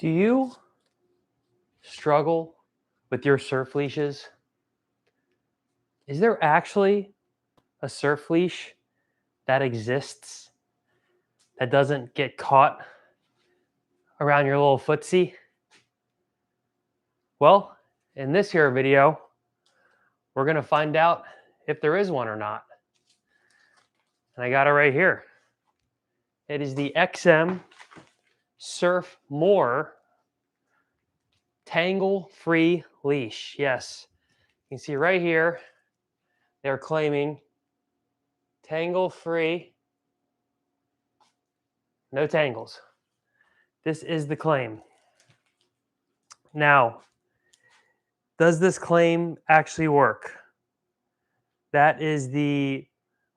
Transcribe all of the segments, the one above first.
Do you struggle with your surf leashes? Is there actually a surf leash that exists that doesn't get caught around your little footsie? Well, in this here video, we're going to find out if there is one or not. And I got it right here. It is the XM Surfboard Tangle Free Leash. Yes, you can see right here, they're claiming tangle free, no tangles. This is the claim. Now, does this claim actually work? That is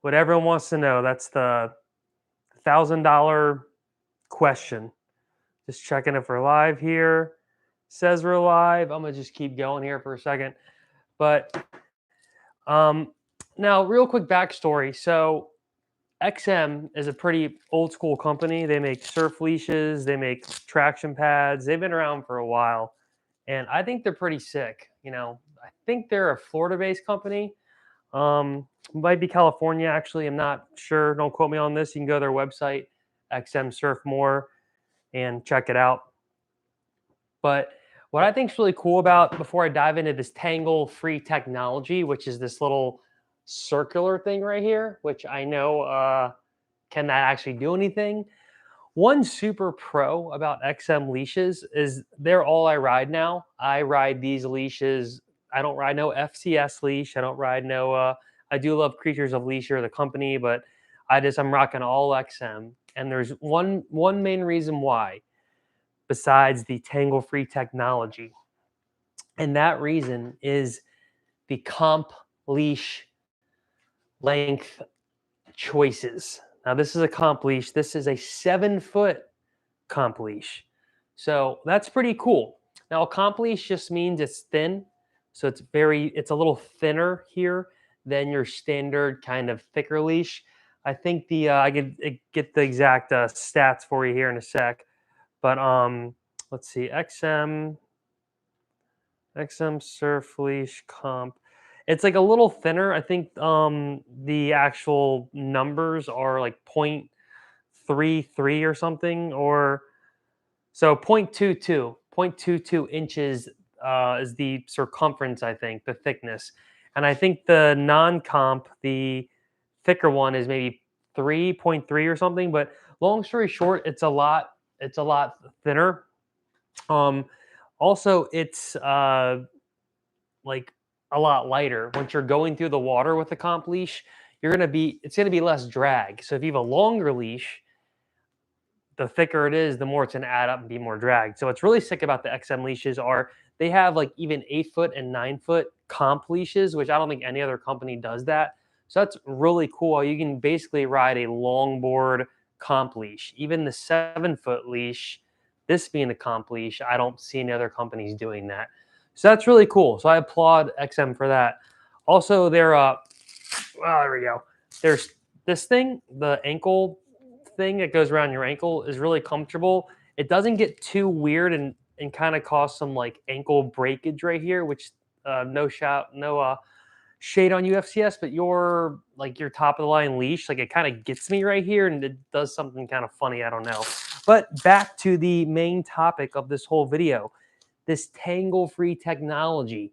what everyone wants to know. That's the $1,000 question. Just checking if we're live here. Says we're live. I'm gonna just keep going here for a second. But now, real quick backstory. So XM is a pretty old school company. They make surf leashes, they make traction pads. They've been around for a while, and I think they're pretty sick. I think they're a Florida-based company. Might be California, actually. I'm not sure. Don't quote me on this. You can go to their website, XM Surf More, and check it out. But what I think is really cool about, before I dive into this tangle-free technology, which is this little circular thing right here, which I know can that actually do anything? One super pro about XM leashes is they're all I ride now. I ride these leashes. I don't ride no FCS leash. I don't ride no, I do love Creatures of Leisure, the company, but I'm rocking all XM. And there's one main reason why, besides the tangle-free technology. And that reason is the comp leash length choices. Now, this is a comp leash. This is a 7-foot comp leash. So that's pretty cool. Now, a comp leash just means it's thin. So it's a little thinner here than your standard kind of thicker leash. I think I could get the exact stats for you here in a sec. But let's see, XM Surf Leash Comp. It's like a little thinner. I think the actual numbers are like 0.33 or something, or so 0.22 inches is the circumference, I think, the thickness. And I think the non-comp, the thicker one, is maybe 3.3 or something. But long story short, it's a lot thinner. Also, it's like a lot lighter. Once you're going through the water with the comp leash, it's gonna be less drag. So if you have a longer leash, the thicker it is, the more it's gonna add up and be more drag. So what's really sick about the XM leashes are they have like even 8-foot and 9-foot comp leashes, which I don't think any other company does that. So that's really cool. You can basically ride a longboard comp leash. Even the 7-foot leash, this being the comp leash, I don't see any other companies doing that. So that's really cool. So I applaud XM for that. Also, there we go. There's this thing, the ankle thing that goes around your ankle, is really comfortable. It doesn't get too weird and kind of cause some like ankle breakage right here, which no shade on UFCS, but your top of the line leash, like it kind of gets me right here and it does something kind of funny. I don't know. But back to the main topic of this whole video. This tangle-free technology,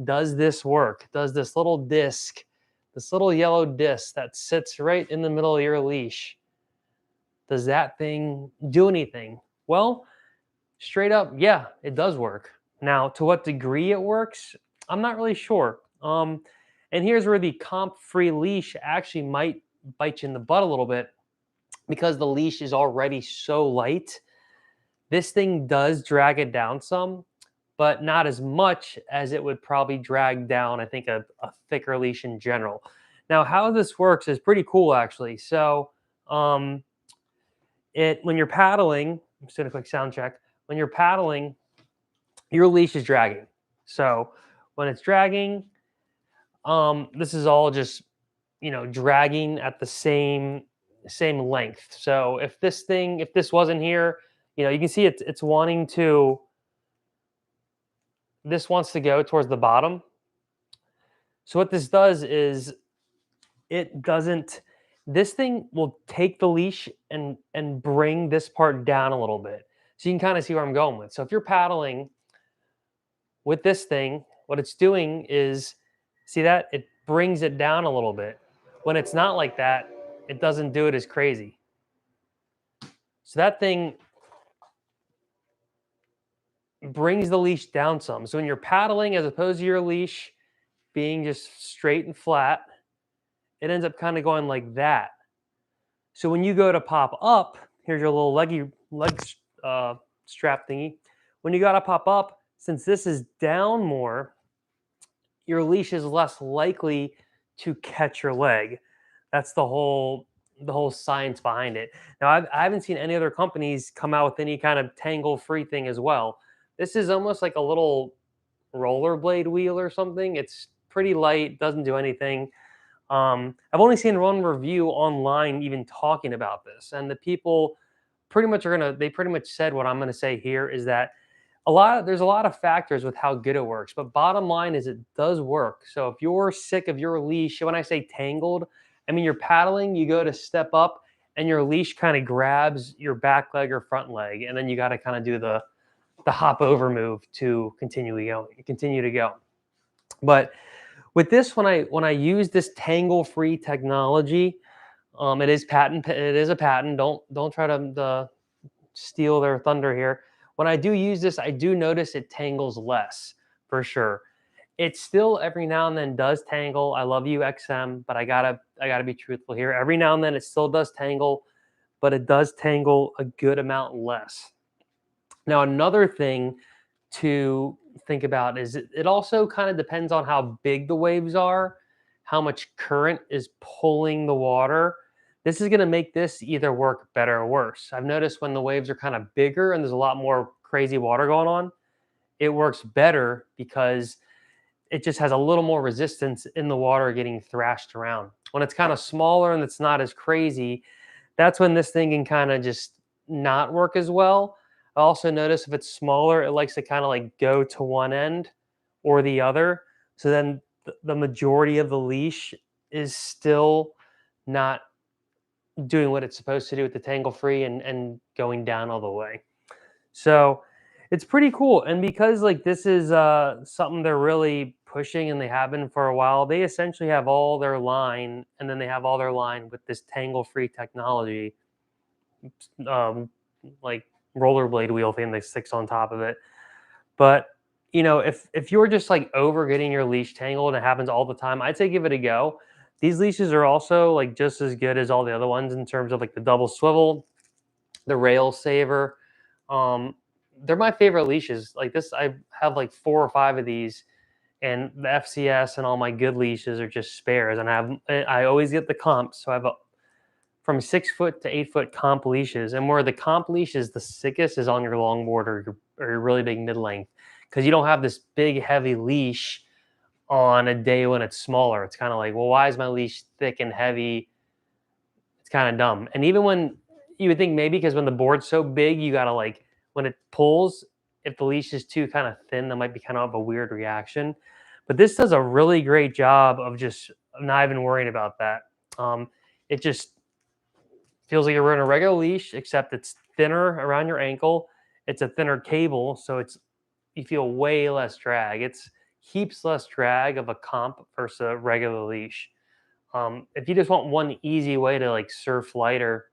does this work? Does this little disc, this little yellow disc that sits right in the middle of your leash, does that thing do anything? Well, straight up, yeah, it does work. Now, to what degree it works, I'm not really sure. And here's where the comp-free leash actually might bite you in the butt a little bit, because the leash is already so light. This thing does drag it down some, but not as much as it would probably drag down, I think, a thicker leash in general. Now, how this works is pretty cool, actually. So when you're paddling, I'm just doing a quick sound check. When you're paddling, your leash is dragging. So when it's dragging, this is all just, dragging at the same length. So if this wasn't here, You can see it's wanting to. This wants to go towards the bottom. So what this does is it doesn't. This thing will take the leash and bring this part down a little bit. So you can kind of see where I'm going with. So if you're paddling with this thing, what it's doing is, see that? It brings it down a little bit. When it's not like that, it doesn't do it as crazy. So that thing brings the leash down some. So when you're paddling, as opposed to your leash being just straight and flat, it ends up kind of going like that. So when you go to pop up, here's your little leg strap thingy. When you got to pop up, since this is down more, your leash is less likely to catch your leg. That's the whole science behind it. Now, I haven't seen any other companies come out with any kind of tangle-free thing as well. This is almost like a little rollerblade wheel or something. It's pretty light, doesn't do anything. I've only seen one review online even talking about this, and the people pretty much they pretty much said what I'm gonna say here is that there's a lot of factors with how good it works, but bottom line is it does work. So if you're sick of your leash, when I say tangled, I mean you're paddling, you go to step up, and your leash kind of grabs your back leg or front leg, and then you got to kind of do the hop over move to continue to go. But with this, when I use this tangle free technology, it is a patent. Don't try to steal their thunder here. When I do use this, I do notice it tangles less for sure. It still every now and then does tangle. I love you, XM, but I gotta be truthful here. Every now and then it still does tangle, but it does tangle a good amount less. Now, another thing to think about is it also kind of depends on how big the waves are, how much current is pulling the water. This is going to make this either work better or worse. I've noticed when the waves are kind of bigger and there's a lot more crazy water going on, it works better because it just has a little more resistance in the water getting thrashed around. When it's kind of smaller and it's not as crazy, that's when this thing can kind of just not work as well. I also notice if it's smaller, it likes to kind of like go to one end or the other. So then the majority of the leash is still not doing what it's supposed to do with the tangle free and going down all the way. So it's pretty cool. And because like this is something they're really pushing and they have been for a while, they essentially have all their line and then they have all their line with this tangle free technology, um, like rollerblade wheel thing that sticks on top of it. But if you're just like over getting your leash tangled and it happens all the time, I'd say give it a go. These leashes are also like just as good as all the other ones in terms of like the double swivel, the Railsaver. Um, they're my favorite leashes. Like this, I have like 4 or 5 of these, and the FCS and all my good leashes are just spares. And I always get the comps, so I have from 6 foot to 8 foot comp leashes. And where the comp leash is the sickest is on your longboard or your really big mid length, because you don't have this big heavy leash on a day when it's smaller. It's kind of like, well, why is my leash thick and heavy? It's kind of dumb. And even when you would think maybe because when the board's so big, you gotta like when it pulls, if the leash is too kind of thin, that might be kind of a weird reaction. But this does a really great job of just not even worrying about that. It just feels like you're wearing a regular leash, except it's thinner around your ankle. It's a thinner cable, so you feel way less drag. It's heaps less drag of a comp versus a regular leash. If you just want one easy way to like surf lighter,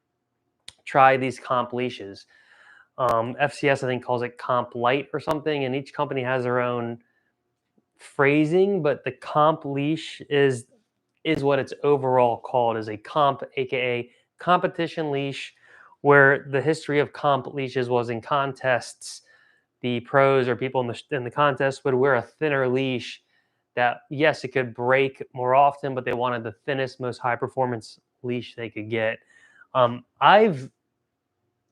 try these comp leashes. FCS I think calls it comp light or something, and each company has their own phrasing. But the comp leash is what it's overall called, is a comp, aka competition leash, where the history of comp leashes was in contests. The pros or people in the contest would wear a thinner leash that, yes, it could break more often, but they wanted the thinnest, most high performance leash they could get. I've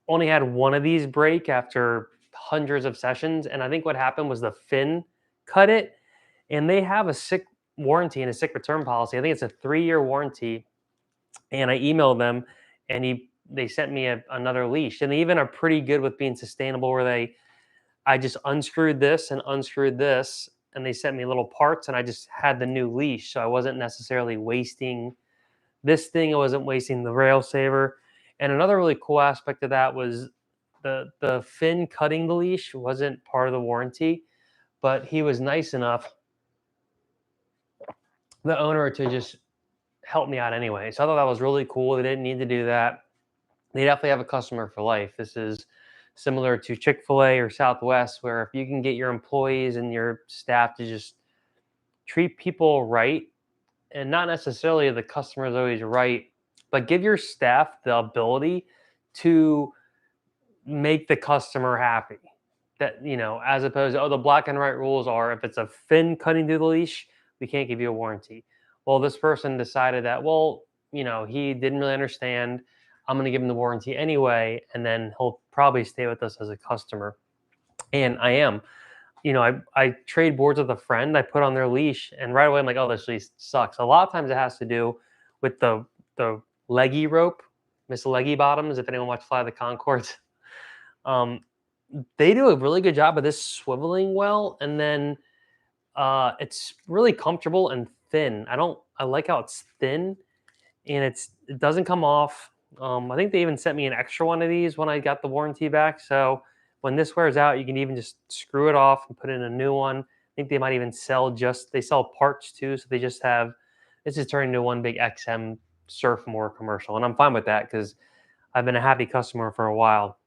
only had one of these break after hundreds of sessions, and I think what happened was the fin cut it, and they have a sick warranty and a sick return policy. I think it's a 3-year warranty, and I emailed them, and they sent me another leash, and they even are pretty good with being sustainable. Where I just unscrewed this and unscrewed this, and they sent me little parts, and I just had the new leash, so I wasn't necessarily wasting this thing. I wasn't wasting the Railsaver. And another really cool aspect of that was the fin cutting the leash wasn't part of the warranty, but he was nice enough, the owner, to just help me out anyway. So I thought that was really cool. They didn't need to do that. They definitely have a customer for life. This is similar to Chick-fil-A or Southwest, where if you can get your employees and your staff to just treat people right, and not necessarily the customer is always right, but give your staff the ability to make the customer happy. That, as opposed to, oh, the black and white rules are if it's a fin cutting through the leash, we can't give you a warranty. Well, this person decided that, well, he didn't really understand. I'm going to give him the warranty anyway, and then he'll probably stay with us as a customer. And I am. I trade boards with a friend. I put on their leash, and right away I'm like, oh, this leash sucks. A lot of times it has to do with the leggy rope, Miss Leggy Bottoms. If anyone watched Fly the Concords, um, they do a really good job of this swiveling well, and then it's really comfortable and thin. I like how it's thin, and it doesn't come off. I think they even sent me an extra one of these when I got the warranty back. So when this wears out, you can even just screw it off and put in a new one. I think they might even they sell parts too. So they just have, this is turning into one big XM Surfboard commercial. And I'm fine with that because I've been a happy customer for a while.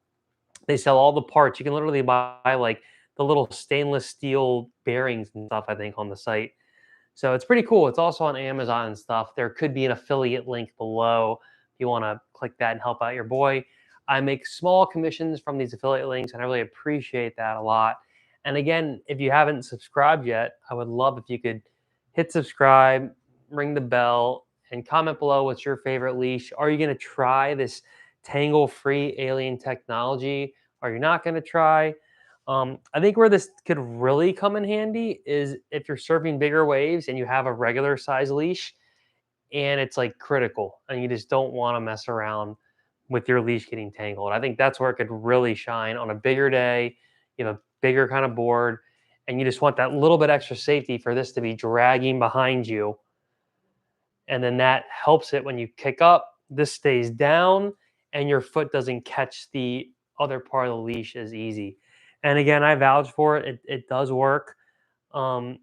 They sell all the parts. You can literally buy like the little stainless steel bearings and stuff, I think, on the site. So it's pretty cool. It's also on Amazon and stuff. There could be an affiliate link below if you want to click that and help out your boy. I make small commissions from these affiliate links, and I really appreciate that a lot. And again, if you haven't subscribed yet, I would love if you could hit subscribe, ring the bell, and comment below what's your favorite leash. Are you going to try this tangle-free alien technology? Are you not going to try? I think where this could really come in handy is if you're surfing bigger waves and you have a regular size leash and it's like critical and you just don't want to mess around with your leash getting tangled. I think that's where it could really shine on a bigger day. You have a bigger kind of board and you just want that little bit extra safety for this to be dragging behind you. And then that helps it when you kick up, this stays down and your foot doesn't catch the other part of the leash as easy. And again, I vouch for it. It does work. Um,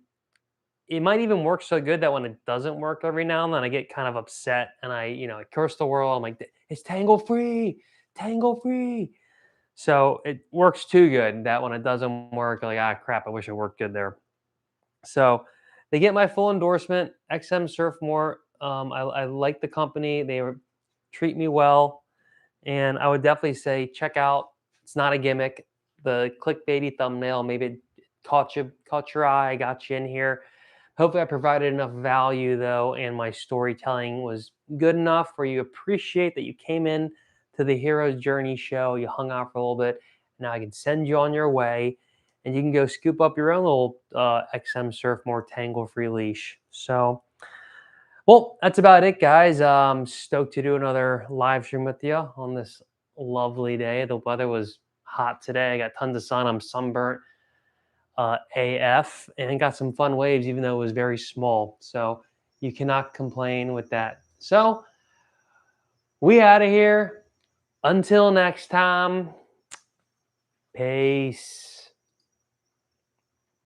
it might even work so good that when it doesn't work every now and then, I get kind of upset and I curse the world. I'm like, it's tangle free, tangle free. So it works too good that when it doesn't work, like, ah, crap, I wish it worked good there. So they get my full endorsement, XM Surfmore. I like the company. Treat me well. And I would definitely say check out, it's not a gimmick, the clickbaity thumbnail. Maybe it caught your eye, got you in here. Hopefully I provided enough value though, and my storytelling was good enough where you appreciate that you came in to the Hero's Journey show, you hung out for a little bit. Now I can send you on your way and you can go scoop up your own little XM Surfmore Tangle Free leash. So, well, that's about it, guys. Stoked to do another live stream with you on this lovely day. The weather was hot today. I got tons of sun. I'm sunburnt AF and got some fun waves, even though it was very small. So you cannot complain with that. So we out of here. Until next time. Peace.